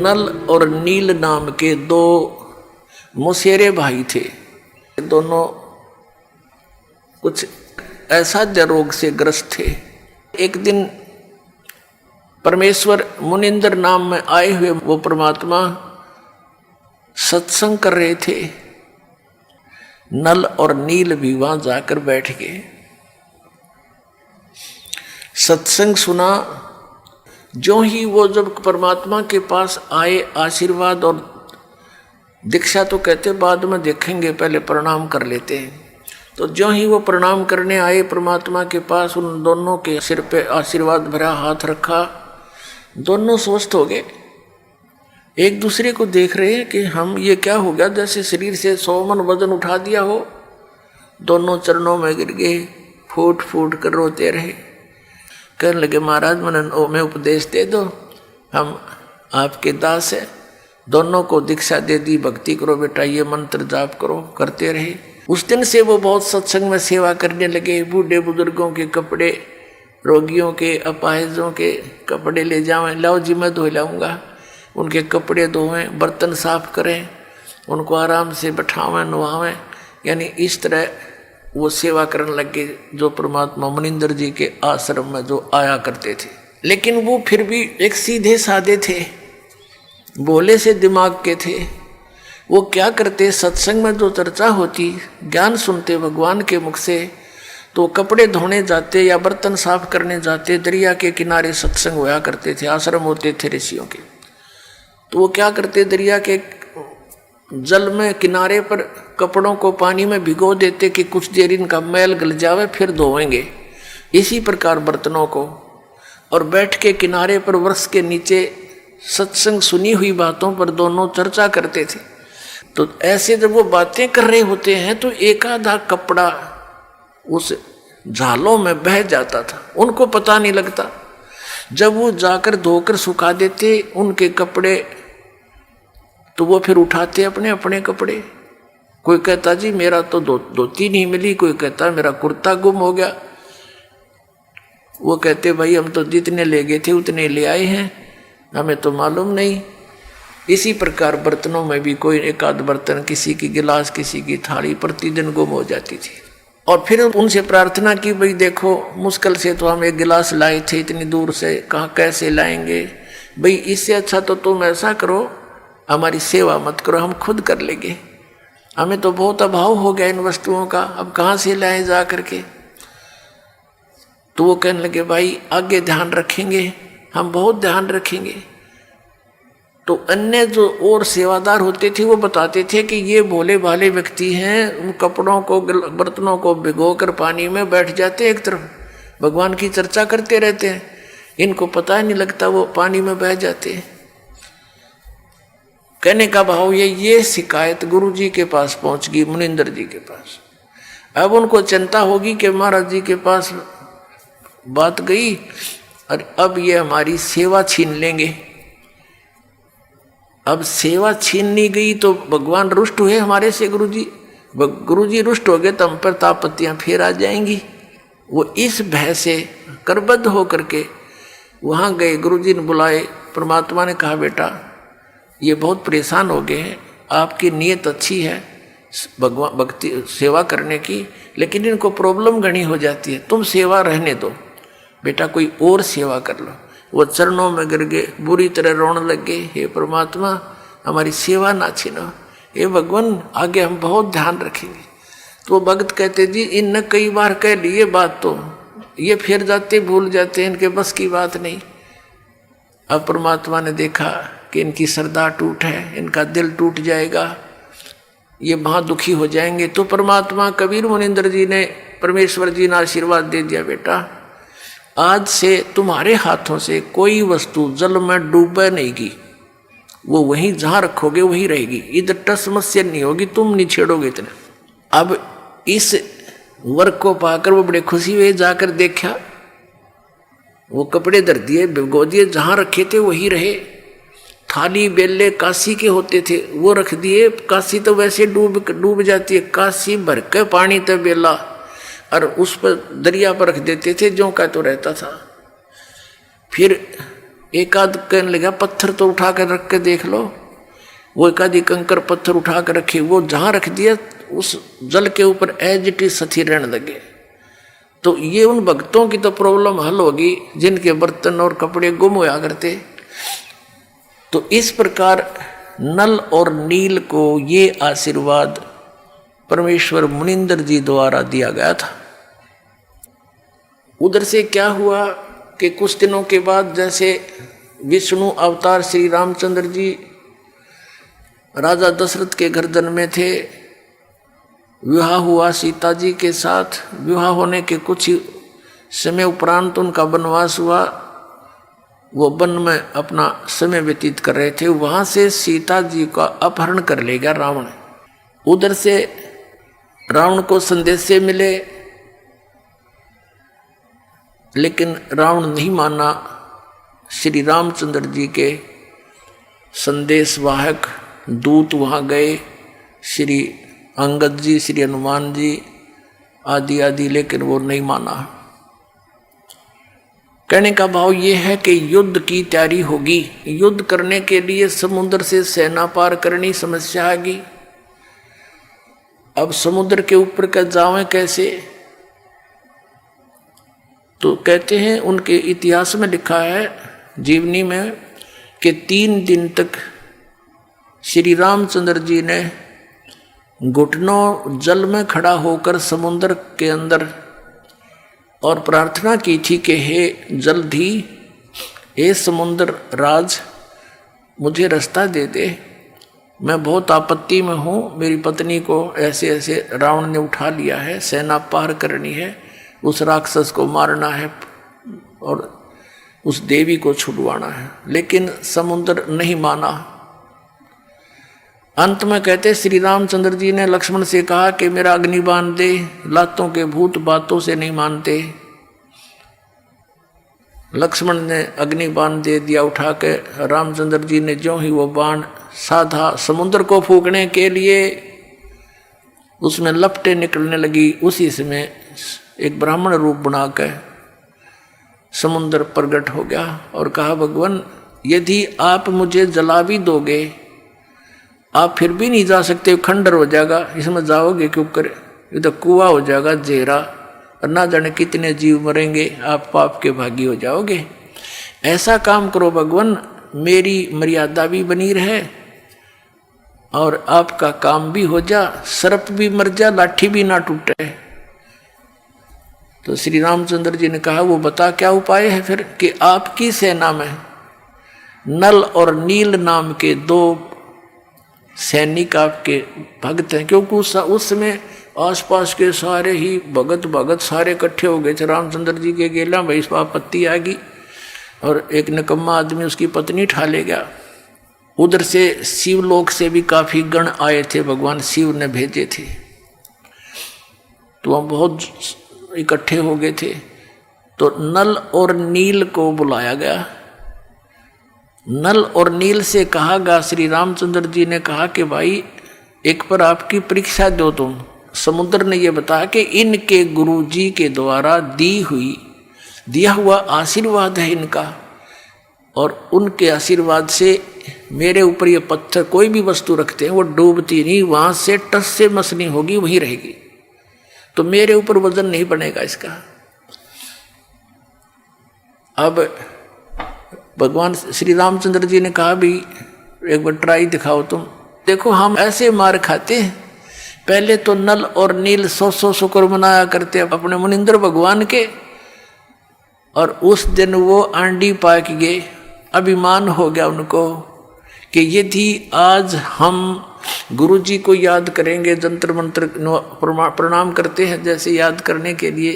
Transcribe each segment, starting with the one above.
नल और नील नाम के दो मुसेरे भाई थे। दोनों कुछ असाध्य रोग से ग्रस्त थे। एक दिन परमेश्वर मुनिंद्र नाम में आए हुए वो परमात्मा सत्संग कर रहे थे। नल और नील भी वहां जाकर बैठ गए, सत्संग सुना। जो ही वो जब परमात्मा के पास आए, आशीर्वाद और दीक्षा तो कहते बाद में देखेंगे, पहले प्रणाम कर लेते हैं। तो जो ही वो प्रणाम करने आए परमात्मा के पास, उन दोनों के सिर पे आशीर्वाद भरा हाथ रखा। दोनों स्वस्थ हो गए। एक दूसरे को देख रहे हैं कि हम ये क्या हो गया, जैसे शरीर से 100 मन वजन उठा दिया हो। दोनों चरणों में गिर गए, फूट फूट कर रोते रहे। कहने लगे महाराज मैं उपदेश दे दो, हम आपके दास है। दोनों को दीक्षा दे दी, भक्ति करो बेटा, ये मंत्र जाप करो। करते रहे। उस दिन से वो बहुत सत्संग में सेवा करने लगे। बूढ़े बुजुर्गों के कपड़े, रोगियों के, अपाहिजों के कपड़े ले जावें, लाओ जी मैं धो लाऊंगा। उनके कपड़े धोवें, बर्तन साफ करें, उनको आराम से बैठावें, नवावें। यानी इस तरह वो सेवा करने लगे, जो परमात्मा मुनिंद्र जी के आश्रम में जो आया करते थे। लेकिन वो फिर भी एक सीधे साधे थे, भोले से दिमाग के थे। वो क्या करते, सत्संग में जो चर्चा होती, ज्ञान सुनते भगवान के मुख से, तो कपड़े धोने जाते या बर्तन साफ करने जाते। दरिया के किनारे सत्संग होया करते थे, आश्रम होते थे ऋषियों के। तो वो क्या करते, दरिया के जल में किनारे पर कपड़ों को पानी में भिगो देते कि कुछ देर इनका मैल गल जावे, फिर धोएंगे। इसी प्रकार बर्तनों को, और बैठ के किनारे पर वृक्ष के नीचे सत्संग सुनी हुई बातों पर दोनों चर्चा करते थे। तो ऐसे जब वो बातें कर रहे होते हैं तो एक आधा कपड़ा उस झालों में बह जाता था, उनको पता नहीं लगता। जब वो जाकर धोकर सुखा देते उनके कपड़े, तो वो फिर उठाते अपने अपने कपड़े। कोई कहता जी मेरा तो धोती नहीं मिली, कोई कहता मेरा कुर्ता गुम हो गया। वो कहते भाई हम तो जितने ले गए थे उतने ले आए हैं, हमें तो मालूम नहीं। इसी प्रकार बर्तनों में भी कोई एक आध बर्तन, किसी की गिलास, किसी की थाली प्रतिदिन गुम हो जाती थी। और फिर उनसे प्रार्थना की, भाई देखो मुश्किल से तो हम एक गिलास लाए थे, इतनी दूर से कहाँ कैसे लाएंगे। भाई इससे अच्छा तो तुम ऐसा करो, हमारी सेवा मत करो, हम खुद कर लेंगे। हमें तो बहुत अभाव हो गया इन वस्तुओं का, अब कहाँ से लाएं जा करके। तो वो कहने लगे भाई आगे ध्यान रखेंगे, हम बहुत ध्यान रखेंगे। तो अन्य जो और सेवादार होते थे वो बताते थे कि ये भोले भाले व्यक्ति हैं, उन कपड़ों को बर्तनों को भिगोकर पानी में बैठ जाते, एक तरफ भगवान की चर्चा करते रहते हैं, इनको पता ही नहीं लगता वो पानी में बह जाते हैं। कहने का भाव ये शिकायत गुरु जी के पास पहुंच गई, मुनिंद्र जी के पास। अब उनको चिंता होगी कि महाराज जी के पास बात गई और अब ये हमारी सेवा छीन लेंगे। अब सेवा छीननी गई तो भगवान रुष्ट हुए हमारे से। गुरु जी रुष्ट हो गए तो हम पर तापत्तियां फिर आ जाएंगी। वो इस भय से करबद्ध होकर के वहाँ गए। गुरु जी ने बुलाए। परमात्मा ने कहा बेटा ये बहुत परेशान हो गए हैं, आपकी नीयत अच्छी है भगवान भक्ति सेवा करने की, लेकिन इनको प्रॉब्लम घनी हो जाती है, तुम सेवा रहने दो बेटा, कोई और सेवा कर लो। वो चरणों में गिर गए, बुरी तरह रोने लग गए, हे परमात्मा हमारी सेवा ना छीनो, हे भगवान आगे हम बहुत ध्यान रखेंगे। तो भक्त कहते जी इनने कई बार कह ली ये बात, तो ये फिर जाते भूल जाते, इनके बस की बात नहीं। अब परमात्मा ने देखा कि इनकी श्रद्धा टूट है, इनका दिल टूट जाएगा, ये वहाँ दुखी हो जाएंगे। तो परमात्मा कबीर मुनिंद्र जी ने, परमेश्वर जी ने आशीर्वाद दे दिया बेटा आज से तुम्हारे हाथों से कोई वस्तु जल में डूबे नहीं की, वो वहीं जहाँ रखोगे वहीं रहेगी, इधर टस मस्या नहीं होगी, तुम नहीं छेड़ोगे इतने। अब इस वर्क को पाकर वो बड़े खुशी हुए, जाकर देखा वो कपड़े धर दिए, भिगो दिए, जहाँ रखे थे वहीं रहे। थाली बेले काशी के होते थे वो रख दिए, काशी तो वैसे डूब जाती है, काशी भर के पानी तो बेला, और उस पर दरिया पर रख देते थे, जो का तो रहता था। फिर एक आध कहने लगा पत्थर तो उठा कर रख के देख लो। वो एक आधी कंकर पत्थर उठा कर रखे, वो जहां रख दिया उस जल के ऊपर एज इट इज स्थिर रहने लगे। तो ये उन भक्तों की तो प्रॉब्लम हल होगी जिनके बर्तन और कपड़े गुम होया करते। तो इस प्रकार नल और नील को ये आशीर्वाद परमेश्वर मुनिंदर जी द्वारा दिया गया था। उधर से क्या हुआ कि कुछ दिनों के बाद जैसे विष्णु अवतार श्री रामचंद्र जी राजा दशरथ के गर्दन में थे, विवाह हुआ सीता जी के साथ। विवाह होने के कुछ ही समय उपरांत उनका वनवास हुआ। वो वन में अपना समय व्यतीत कर रहे थे, वहां से सीता जी का अपहरण कर ले गया रावण। उधर से रावण को संदेशे मिले, लेकिन रावण नहीं माना। श्री रामचंद्र जी के संदेशवाहक दूत वहाँ गए, श्री अंगद जी, श्री हनुमान जी आदि आदि, लेकिन वो नहीं माना। कहने का भाव ये है कि युद्ध की तैयारी होगी। युद्ध करने के लिए समुद्र से सेना पार करनी समस्या आएगी। अब समुद्र के ऊपर का जावें कैसे? तो कहते हैं उनके इतिहास में लिखा है जीवनी में कि 3 दिन तक श्री रामचंद्र जी ने घुटनों जल में खड़ा होकर समुद्र के अंदर और प्रार्थना की थी कि हे जल्दी हे समुद्र राज मुझे रास्ता दे दे, मैं बहुत आपत्ति में हूँ। मेरी पत्नी को ऐसे ऐसे रावण ने उठा लिया है, सेना पार करनी है, उस राक्षस को मारना है और उस देवी को छुड़वाना है। लेकिन समुद्र नहीं माना। अंत में कहते श्री रामचंद्र जी ने लक्ष्मण से कहा कि मेरा अग्निबाण दे, लातों के भूत बातों से नहीं मानते। लक्ष्मण ने अग्निबाण दे दिया उठा के। रामचंद्र जी ने जो ही वो बाण साधा समुद्र को फूकने के लिए, उसमें लपटें निकलने लगी। उसी समय एक ब्राह्मण रूप बना के समुद्र प्रकट हो गया और कहा भगवान यदि आप मुझे जला भी दोगे, आप फिर भी नहीं जा सकते, खंडर हो जाएगा, इसमें जाओगे क्यों कर? ये तो कुआं हो जाएगा जेरा, और ना जाने कितने जीव मरेंगे, आप पाप के भागी हो जाओगे। ऐसा काम करो भगवान, मेरी मर्यादा भी बनी रहे और आपका काम भी हो जा, सर्प भी मर जा, लाठी भी ना टूटे। तो श्री रामचंद्र जी ने कहा वो बता क्या उपाय है फिर? कि आपकी सेना में नल और नील नाम के 2 सैनिक आपके भक्त हैं। क्योंकि उस समय आसपास के सारे ही भगत सारे इकट्ठे हो गए थे रामचंद्र जी के गेला। भाई इस आपत्ति आ गई और एक निकम्मा आदमी उसकी पत्नी ठा ले गया। उधर से शिवलोक से भी काफी गण आए थे, भगवान शिव ने भेजे थे, तो वह बहुत इकट्ठे हो गए थे। तो नल और नील को बुलाया गया। नल और नील से कहा गया, श्री रामचंद्र जी ने कहा कि भाई एक पर आपकी परीक्षा दो तुम। समुद्र ने यह बताया कि इनके गुरु जी के द्वारा दिया हुआ आशीर्वाद है इनका, और उनके आशीर्वाद से मेरे ऊपर ये पत्थर कोई भी वस्तु रखते हैं वो डूबती नहीं, वहां से टस से मसनी होगी वहीं रहेगी, तो मेरे ऊपर वजन नहीं बनेगा इसका। अब भगवान श्री रामचंद्र जी ने कहा भी एक बार ट्राई दिखाओ तुम। देखो हम ऐसे मार खाते हैं, पहले तो नल और नील 100 शुक्र मनाया करते अपने मुनिंद्र भगवान के, और उस दिन वो आंडी पाक गए। अभिमान हो गया उनको कि यदि आज हम गुरु जी को याद करेंगे, जंतर मंत्र प्रणाम करते हैं जैसे याद करने के लिए,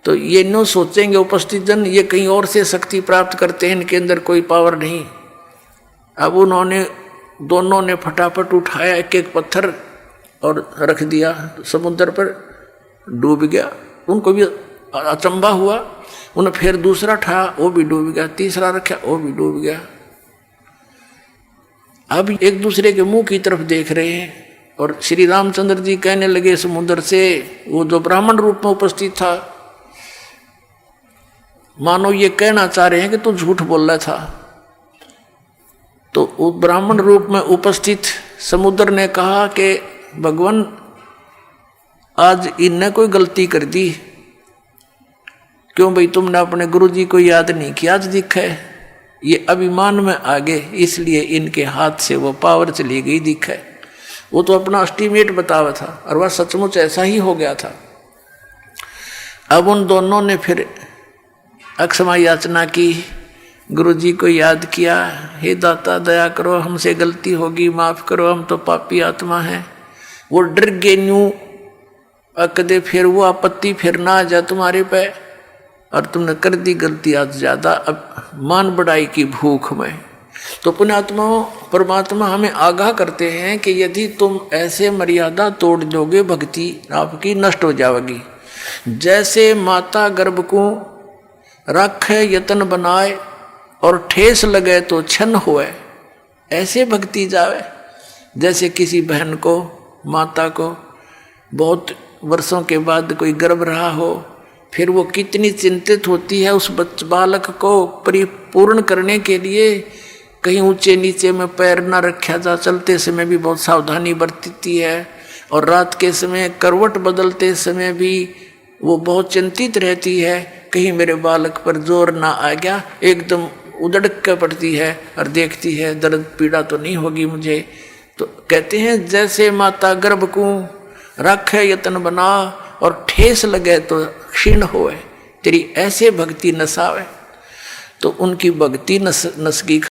तो ये नो सोचेंगे उपस्थित जन ये कहीं और से शक्ति प्राप्त करते हैं, इनके अंदर कोई पावर नहीं। अब उन्होंने दोनों ने फटाफट उठाया एक एक पत्थर और रख दिया समुद्र पर, डूब गया। उनको भी अचंभा हुआ, उन्हें फिर दूसरा उठाया वो भी डूब गया, तीसरा रखा वो भी डूब गया। अब एक दूसरे के मुंह की तरफ देख रहे हैं और श्री रामचंद्र जी कहने लगे समुद्र से, वो जो ब्राह्मण रूप में उपस्थित था, मानो ये कहना चाह रहे हैं कि तू झूठ बोल रहा था। तो ब्राह्मण रूप में उपस्थित समुद्र ने कहा कि भगवान, आज इनने कोई गलती कर दी, क्यों भाई तुमने अपने गुरु जी को याद नहीं किया, आज दिखा है ये अभिमान में आ गए, इसलिए इनके हाथ से वो पावर चली गई, दिखा है। वो तो अपना एस्टीमेट बतावा था और वह सचमुच ऐसा ही हो गया था। अब उन दोनों ने फिर अक्षमा याचना की, गुरु जी को याद किया, हे दाता दया करो, हमसे गलती होगी, माफ़ करो, हम तो पापी आत्मा हैं। वो डर गए न्यू अकदे फिर वो आपत्ति फिर ना आ जाए तुम्हारे पे, और तुमने कर दी गलती आज ज़्यादा, अब मान बढ़ाई की भूख में। तो पुण्यात्माओं, परमात्मा हमें आगाह करते हैं कि यदि तुम ऐसे मर्यादा तोड़ दोगे, भक्ति आपकी नष्ट हो जाएगी। जैसे माता गर्भ को रखे यतन बनाए और ठेस लगे तो छन होए, ऐसे भक्ति जावे। जैसे किसी बहन को, माता को बहुत वर्षों के बाद कोई गर्भ रहा हो, फिर वो कितनी चिंतित होती है उस बालक को परिपूर्ण करने के लिए, कहीं ऊंचे नीचे में पैर न रखा जा, चलते समय भी बहुत सावधानी बरतती है, और रात के समय करवट बदलते समय भी वो बहुत चिंतित रहती है, कहीं मेरे बालक पर जोर ना आ गया, एकदम उधड़ के पड़ती है और देखती है दर्द पीड़ा तो नहीं होगी मुझे। तो कहते हैं जैसे माता गर्भ को रखे यतन बना और ठेस लगे तो क्षीण होए, तेरी ऐसे भक्ति नसावे। तो उनकी भक्ति नस की